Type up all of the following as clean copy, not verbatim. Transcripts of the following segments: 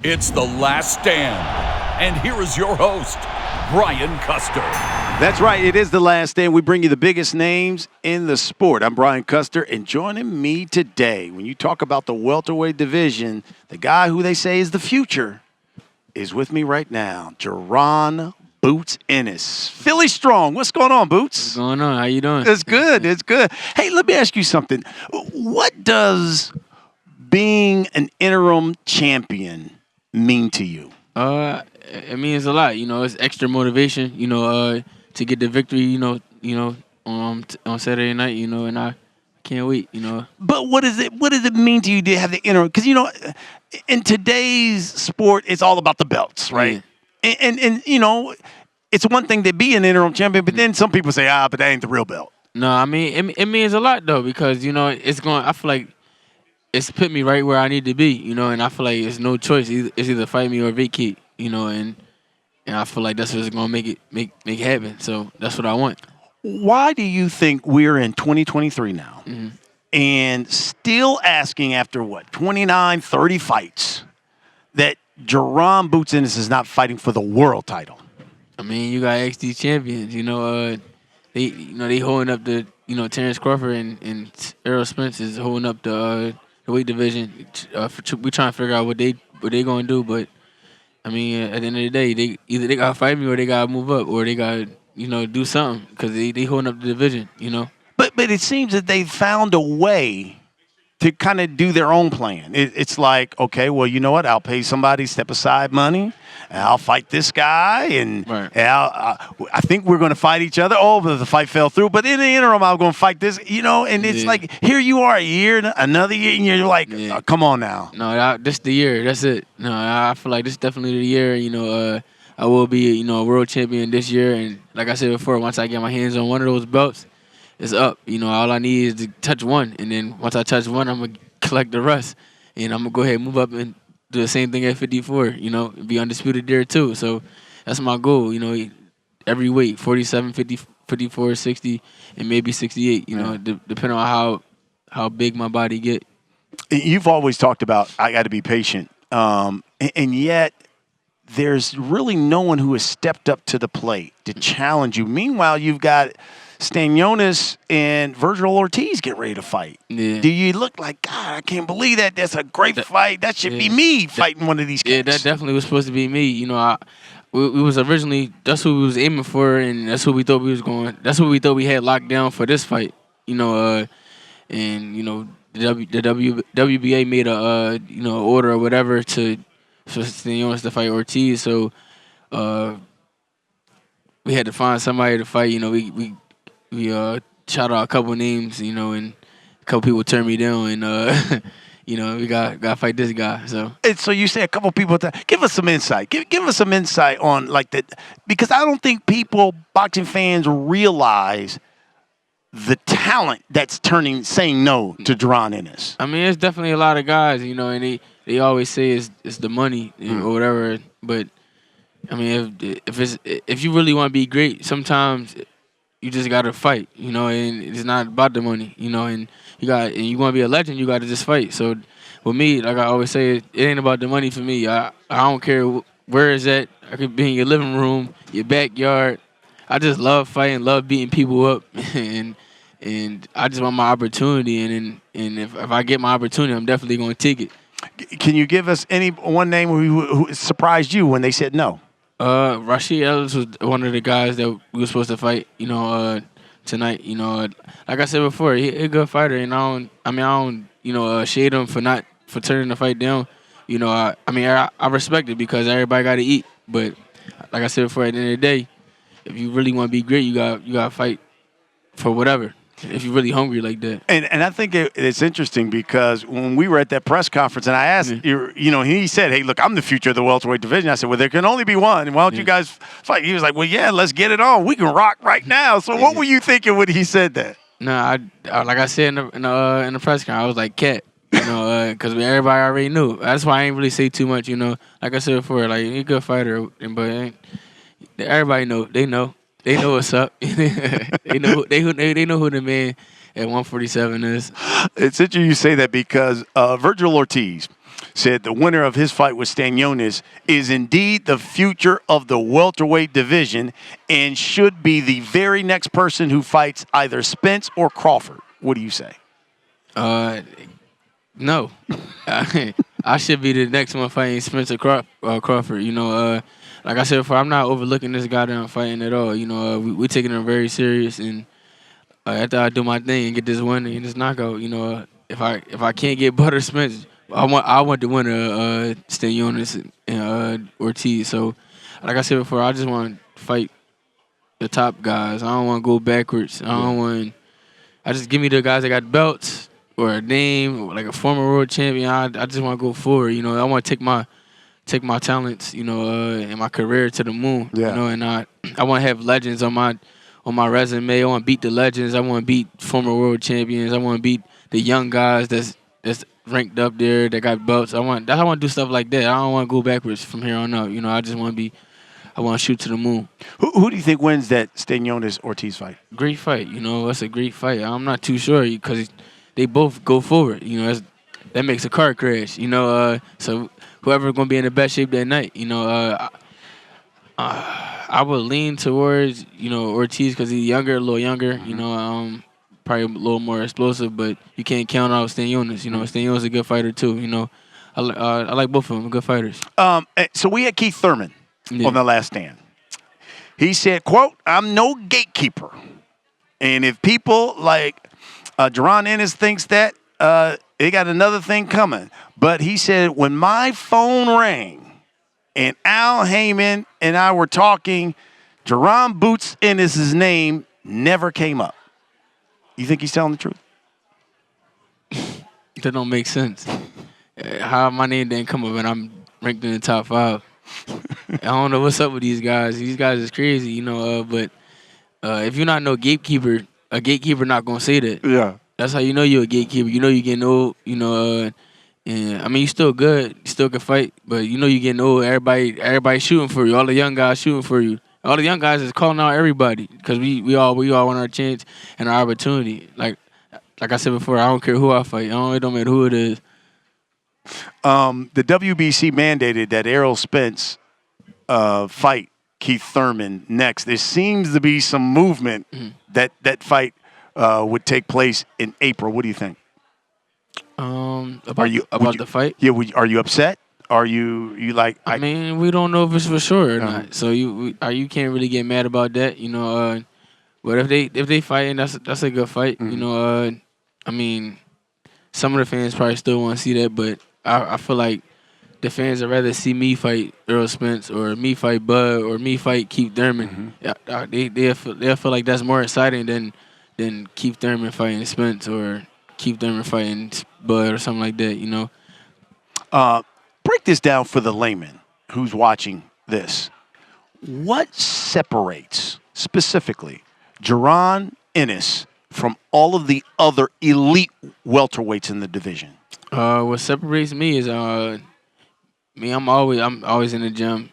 It's The Last Stand. And here is your host, Brian Custer. That's right. It is The Last Stand. We bring you the biggest names in the sport. I'm Brian Custer, and joining me today, when you talk about the welterweight division, the guy who they say is the future is with me right now, Jaron Boots Ennis. Philly Strong. What's going on, Boots? What's going on? How you doing? It's good. It's good. Hey, let me ask you something. What does being an interim champion mean to you? It means a lot. You know, it's extra motivation. You know, to get the victory. On Saturday night. You know, and I can't wait. You know. But what does it mean to you to have the interim? Because in today's sport, it's all about the belts, right? Yeah. And it's one thing to be an interim champion, but then some people say, but that ain't the real belt. No, I mean it means a lot though, because it's going. I feel like it's put me right where I need to be, and I feel like it's no choice. It's either fight me or vacate, and I feel like that's what's gonna make it happen. So that's what I want. Why do you think we're in 2023 now and still asking after 29, 30 fights that Jaron Boots Ennis is not fighting for the world title? I mean, you got XD champions, they holding up the Terrence Crawford and Spence is holding up the weight division. We trying to figure out what they gonna do, but I mean, at the end of the day, they gotta fight me or they gotta move up or they gotta do something because they holding up the division. But it seems that they found a way to kind of do their own plan. It's like, okay, well, you know what? I'll pay somebody step aside money, and I'll fight this guy, and I think we're going to fight each other. Oh, but the fight fell through. But in the interim, I'm going to fight this, and it's like, here you are another year, and you're like, come on now. No, this the year. That's it. No, I feel like this is definitely the year. I will be, a world champion this year. And like I said before, once I get my hands on one of those belts, it's up. All I need is to touch one. And then once I touch one, I'm going to collect the rest. And I'm going to go ahead and move up and do the same thing at 54, be undisputed there too. So that's my goal, every weight, 47, 50, 54, 60, and maybe 68, depending on how big my body get. You've always talked about, I got to be patient. And yet, there's really no one who has stepped up to the plate to challenge you. Meanwhile, you've got Stanionis and Virgil Ortiz get ready to fight. Yeah. Do you look like, God, I can't believe that. That's a great fight. That should be me fighting one of these guys. Yeah, that definitely was supposed to be me. We was originally, that's who we was aiming for, and that's who we thought we was going. That's what we thought we had locked down for this fight. The WBA made a order or whatever for Stanionis to fight Ortiz. So we had to find somebody to fight. We shout out a couple names, and a couple people turned me down, and we got to fight this guy. So you say a couple people. Give us some insight. Give us some insight on because I don't think boxing fans realize the talent that's saying no to Jaron Ennis. I mean, it's definitely a lot of guys, and they always say it's the money or whatever. But I mean, if you really want to be great, sometimes you just gotta fight, and it's not about the money, and you want to be a legend, you gotta just fight. So with me, like I always say, it ain't about the money for me. I don't care where it's at. I could be in your living room, your backyard. I just love fighting, love beating people up, and I just want my opportunity. And if I get my opportunity, I'm definitely gonna take it. Can you give us one name who surprised you when they said no? Rashid Ellis was one of the guys that we were supposed to fight, tonight. Like I said before, he's a good fighter, and I don't shade him for turning the fight down. I respect it because everybody got to eat. But like I said before, at the end of the day, if you really want to be great, you got to fight for whatever. If you're really hungry like that. And I think it's interesting because when we were at that press conference and I asked, he said, hey, look, I'm the future of the welterweight division. I said, well, there can only be one. Why don't you guys fight? He was like, well, yeah, let's get it on. We can rock right now. So what were you thinking when he said that? No, I like I said in the press conference, I was like, cat. Because everybody already knew. That's why I ain't really say too much, Like I said before, like, he's a good fighter, but everybody know. They know. They know what's up. they know who the man at 147 is. It's interesting you say that because Virgil Ortiz, said the winner of his fight with Stanionis is indeed the future of the welterweight division and should be the very next person who fights either Spence or Crawford. What do you say? No. I should be the next one fighting Spencer Crawford. Like I said before, I'm not overlooking this guy that I'm fighting at all. We taking him very serious, and after I do my thing and get this win and this knockout, if I can't get Butter Spence, I want the winner, Stanionis and Ortiz. So, like I said before, I just want to fight the top guys. I don't want to go backwards. I just give me the guys that got belts or a name or like a former world champion. I just want to go forward. I want to take my talents, and my career to the moon. Yeah. And I want to have legends on my resume. I want to beat the legends. I want to beat former world champions. I want to beat the young guys that's ranked up there that got belts. I want to do stuff like that. I don't want to go backwards from here on out. I just want to shoot to the moon. Who do you think wins that Stanionis-Ortiz fight? Great fight. It's a great fight. I'm not too sure because they both go forward. That makes a car crash. So whoever going to be in the best shape that night, I would lean towards, Ortiz because he's a little younger, probably a little more explosive, but you can't count out Stanionis. Stanionis is a good fighter too. I like both of them, good fighters. So we had Keith Thurman on The Last Stand. He said, quote, "I'm no gatekeeper. And if people like Jaron Ennis thinks that, they got another thing coming." But he said, when my phone rang and Al Heyman and I were talking, Jaron Boots Ennis' name never came up. You think he's telling the truth? That don't make sense. How my name didn't come up and I'm ranked in the top 5. I don't know what's up with these guys. These guys is crazy, but if you're not no gatekeeper, a gatekeeper not going to say that. Yeah. That's how you know you're a gatekeeper. You getting old, and I mean, you still good. You still can fight, but you getting old. Everybody shooting for you. All the young guys shooting for you. All the young guys is calling out everybody because we all want our chance and our opportunity. Like I said before, I don't care who I fight. It don't matter who it is. The WBC mandated that Errol Spence fight Keith Thurman next. There seems to be some movement that fight would take place in April. What do you think? About the fight? Yeah. Are you upset? Are you like? I mean, we don't know if it's for sure or not. So you can't really get mad about that. But if they fighting, that's a good fight. I mean, some of the fans probably still want to see that, but I feel like the fans would rather see me fight Errol Spence or me fight Bud or me fight Keith Thurman. They'll feel like that's more exciting than Keith Thurman fighting Spence or Keith Thurman fighting Bud or something like that. Break this down for the layman who's watching this. What separates specifically Jaron Ennis from all of the other elite welterweights in the division? What separates me is I'm always in the gym.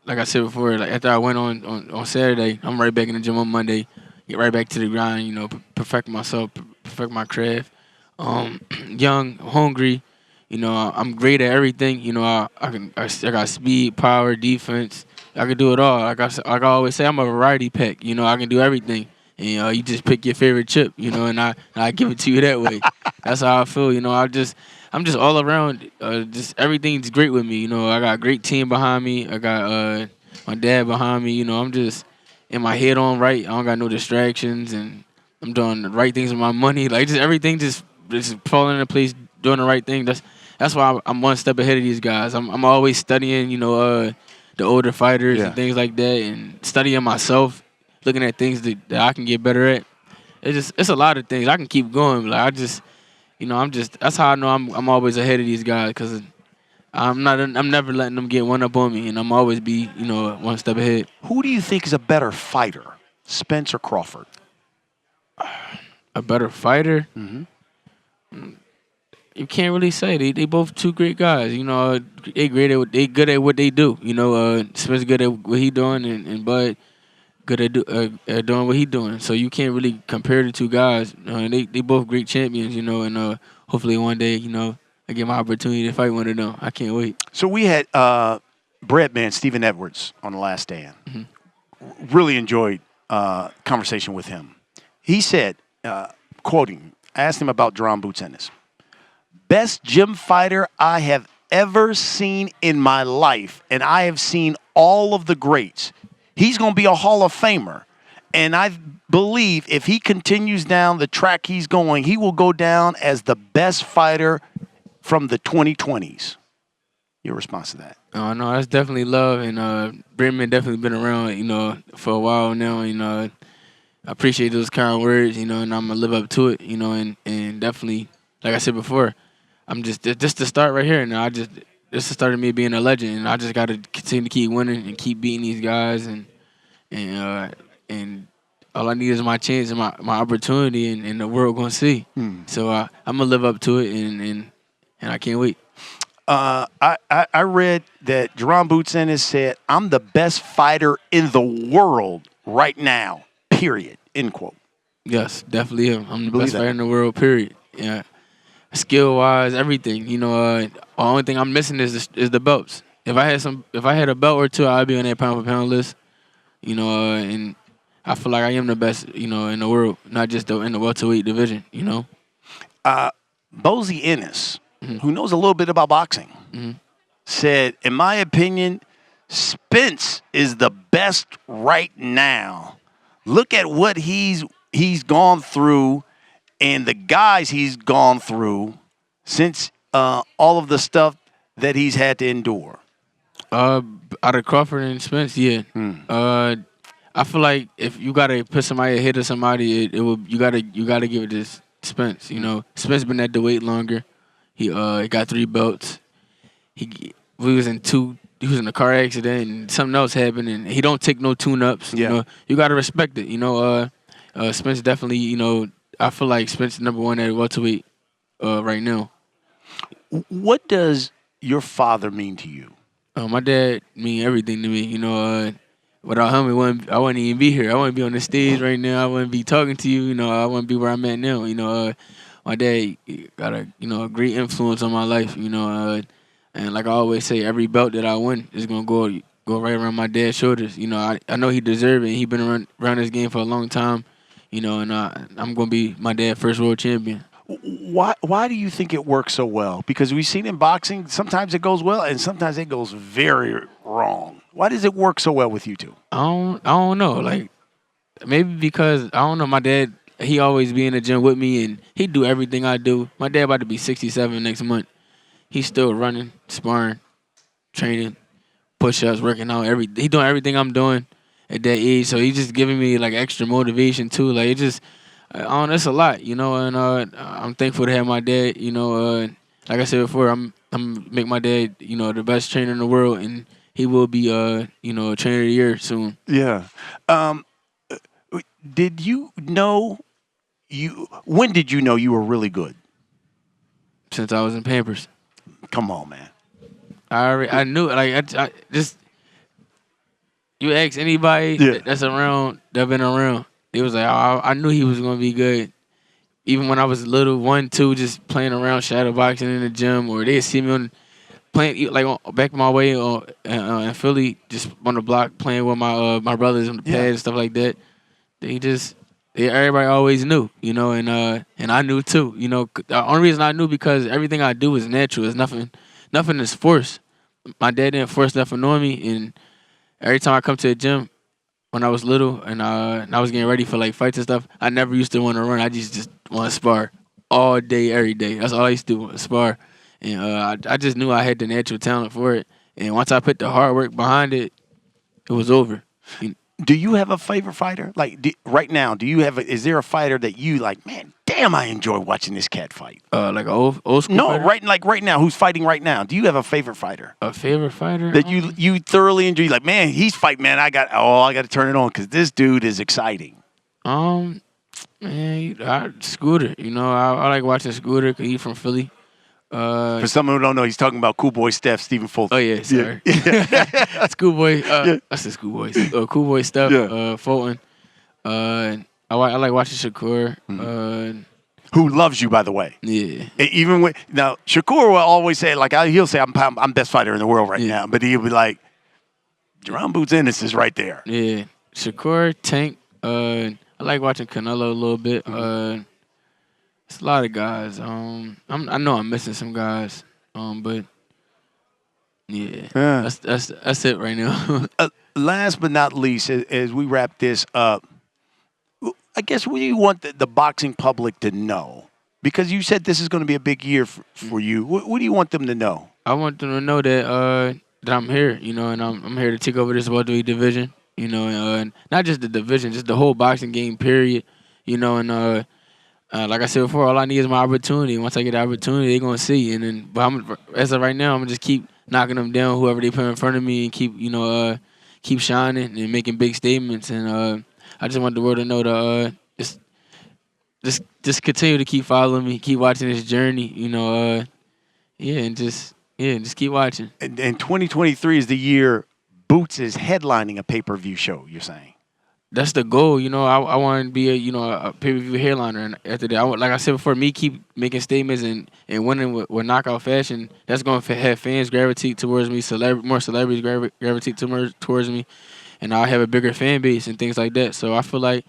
Like I said before, like after I went on Saturday, I'm right back in the gym on Monday. Get right back to the grind. Perfect myself, perfect my craft. Young, hungry. I'm great at everything. I got speed, power, defense. I can do it all. Like I always say, I'm a variety pack. I can do everything. And you just pick your favorite chip, and I give it to you that way. That's how I feel. I'm just all around. Just everything's great with me. I got a great team behind me. I got my dad behind me. I'm just in my head on right. I don't got no distractions, and I'm doing the right things with my money. Like just everything just falling into place, doing the right thing. That's why I'm one step ahead of these guys. I'm always studying, the older fighters and things like that, and studying myself, looking at things that I can get better at. It's a lot of things. I can keep going. Like that's how I know I'm always ahead of these guys because I'm never letting them get one up on me, and I'm always be one step ahead. Who do you think is a better fighter, Spence or Crawford? A better fighter? Mm-hmm. You can't really say. They both two great guys. They good at what they do. Spence good at what he doing, and Bud good at doing what he doing. So you can't really compare the two guys. They both great champions. And hopefully one day I get my opportunity to fight one of them. I can't wait. So we had Breadman Stephen Edwards on The Last Stand. Really enjoyed conversation with him. He said, quoting, I asked him about Jaron Boots Ennis. Best gym fighter I have ever seen in my life, and I have seen all of the greats. He's going to be a Hall of Famer. And I believe if he continues down the track he's going, he will go down as the best fighter from the 2020s. Your response to that? Oh, no, that's definitely love. And Breadman definitely been around, for a while now. I appreciate those kind words, and I'm going to live up to it, and definitely, like I said before, I'm just to start right here. And this is the start of me being a legend. And I just got to continue to keep winning and keep beating these guys. And all I need is my chance and my opportunity, and the world going to see. So I'm going to live up to it, and I can't wait. I read that Jaron Boots Ennis said, I'm the best fighter in the world right now, period, end quote. Yes, definitely am. I'm the best fighter in the world, period. Yeah. Skill-wise, everything. The only thing I'm missing is the belts. If I had a belt or two, I'd be on that pound-for-pound list. And I feel like I am the best, in the world, not just in the welterweight division, Bozy Ennis, who knows a little bit about boxing, said, in my opinion, Spence is the best right now. Look at what he's gone through and the guys he's gone through since all of the stuff that he's had to endure. Out of Crawford and Spence, yeah. I feel like if you gotta put somebody ahead of somebody, you gotta give it to Spence. Spence been at the weight longer. He got 3 belts. He was in a car accident and something else happened, and he don't take no tune-ups. Yeah. You gotta respect it. Spence definitely. I feel like Spence is number 1 at welterweight right now. What does your father mean to you? My dad mean everything to me. Without him, I wouldn't even be here. I wouldn't be on the stage right now. I wouldn't be talking to you. I wouldn't be where I'm at now. My dad got a great influence on my life. And like I always say, every belt that I win is gonna go right around my dad's shoulders. I know he deserves it. He been around this game for a long time. And I'm gonna be my dad's first world champion. Why do you think it works so well? Because we've seen in boxing, sometimes it goes well and sometimes it goes very wrong. Why does it work so well with you two? I don't know. Like, maybe because, I don't know, my dad, he always be in the gym with me and he do everything I do. My dad about to be 67 next month. He's still running, sparring, training, push-ups, working out. He doing everything I'm doing at that age. So he's just giving me like extra motivation too. Like, it just, it's a lot, and I'm thankful to have my dad, like I said before, I'm make my dad, the best trainer in the world, and he will be, a trainer of the year soon. Yeah. Did you know when did you know you were really good? Since I was in Pampers. Come on, man. I knew, like, I just, you ask anybody that's around, that been around, it was like, I knew he was going to be good. Even when I was little, 1, 2, just playing around shadow boxing in the gym, or they'd see me playing, like, back my way in Philly, just on the block, playing with my brothers on the pad and stuff like that. Everybody always knew, and I knew too. The only reason I knew because everything I do is natural. It's nothing is forced. My dad didn't force nothing on me, and every time I come to the gym, when I was little and I was getting ready for like fights and stuff, I never used to want to run. I just want to spar all day, every day. That's all I used to do, spar. And I just knew I had the natural talent for it. And once I put the hard work behind it, it was over. Do you have a favorite fighter? Like right now, is there a fighter that you like, man, damn, I enjoy watching this cat fight? Like an old school No, fighter? right now, who's fighting right now? Do you have a favorite fighter? A favorite fighter? That you thoroughly enjoy? Like, man, he's fighting, man, I got to turn it on because this dude is exciting. Man, Scooter. I like watching Scooter because he's from Philly. For someone who don't know, he's talking about Cool Boy Steph, Stephen Fulton. Oh, yeah, sorry. Schoolboy. I said Schoolboy. Cool Boy Steph, Fulton. I like watching Shakur. who loves you, by the way. Yeah. Even when now, Shakur will always say, like, he'll say, I'm best fighter in the world right now, but he'll be like, Jaron Boots Ennis is right there. Yeah. Shakur, Tank. I like watching Canelo a little bit. It's a lot of guys. I know I'm missing some guys. But yeah. That's it right now. Last but not least, as we wrap this up, I guess what do you want the boxing public to know? Because you said this is going to be a big year for you. What do you want them to know? I want them to know that I'm here, and I'm here to take over this welterweight division, and not just the division, just the whole boxing game, period, and like I said before, all I need is my opportunity. Once I get the opportunity, they're gonna see, and then as of right now, I'm gonna just keep knocking them down, whoever they put in front of me, and keep shining and making big statements, and I just want the world to know to just continue to keep following me, keep watching this journey, and just keep watching. And 2023 is the year Boots is headlining a pay-per-view show, you're saying? That's the goal, I want to be a pay-per-view headliner, and after that, like I said before, me keep making statements and winning with knockout fashion. That's going to have fans gravitate towards me, more celebrities gravitate towards me, and I'll have a bigger fan base and things like that. So I feel like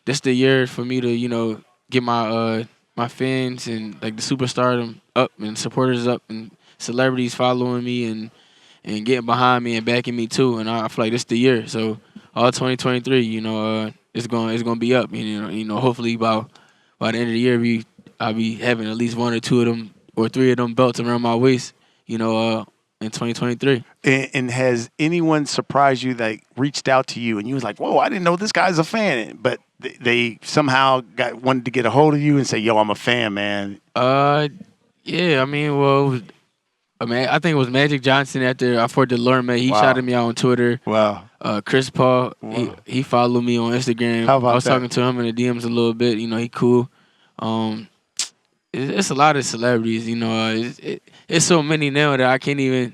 this the year for me to get my fans and like the superstardom up and supporters up and celebrities following me and getting behind me and backing me too. And I feel like this the year. So all 2023, it's gonna be up. Hopefully by the end of the year, I'll be having at least one or two of them or three of them belts around my waist. In 2023. And has anyone surprised you that reached out to you and you was like, whoa, I didn't know this guy's a fan, but they somehow wanted to get a hold of you and say, yo, I'm a fan, man? Yeah, I think it was Magic Johnson after I fought the Lorme. He shouted me out on Twitter. Wow. Chris Paul, he followed me on Instagram. How about I was talking to him in the DMs a little bit. He cool. It's a lot of celebrities. It's so many now that I can't even.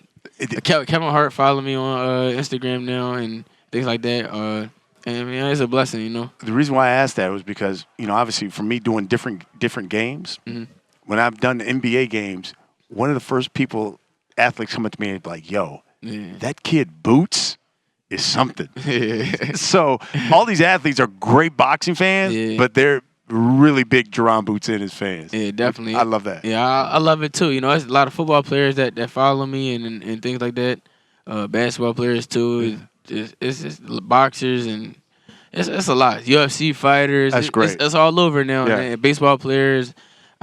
Kevin Hart followed me on Instagram now and things like that. And it's a blessing. The reason why I asked that was because obviously for me doing different games, when I've done the NBA games, one of the first athletes come up to me and be like, "Yo, that kid Boots is something." So all these athletes are great boxing fans, but they're really big Jaron Boots Ennis fans. Yeah, definitely. I love that. Yeah, I love it too. There's a lot of football players that follow me and things like that. Basketball players too. It's just boxers and it's a lot. UFC fighters. That's great. It's all over now. Yeah. And baseball players.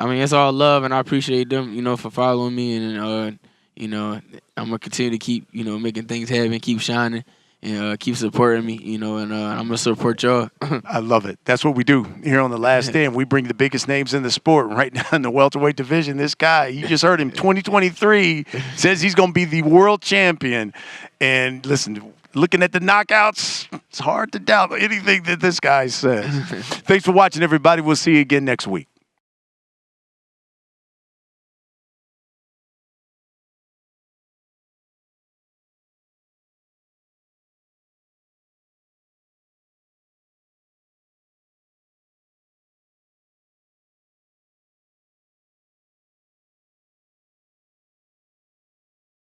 It's all love, and I appreciate them, for following me, and I'm gonna continue to keep, making things happen, keep shining, and keep supporting me, and I'm gonna support y'all. I love it. That's what we do here on The Last Stand. We bring the biggest names in the sport. Right now in the welterweight division, this guy, you just heard him, 2023, says he's gonna be the world champion. And listen, looking at the knockouts, it's hard to doubt anything that this guy says. Thanks for watching, everybody. We'll see you again next week.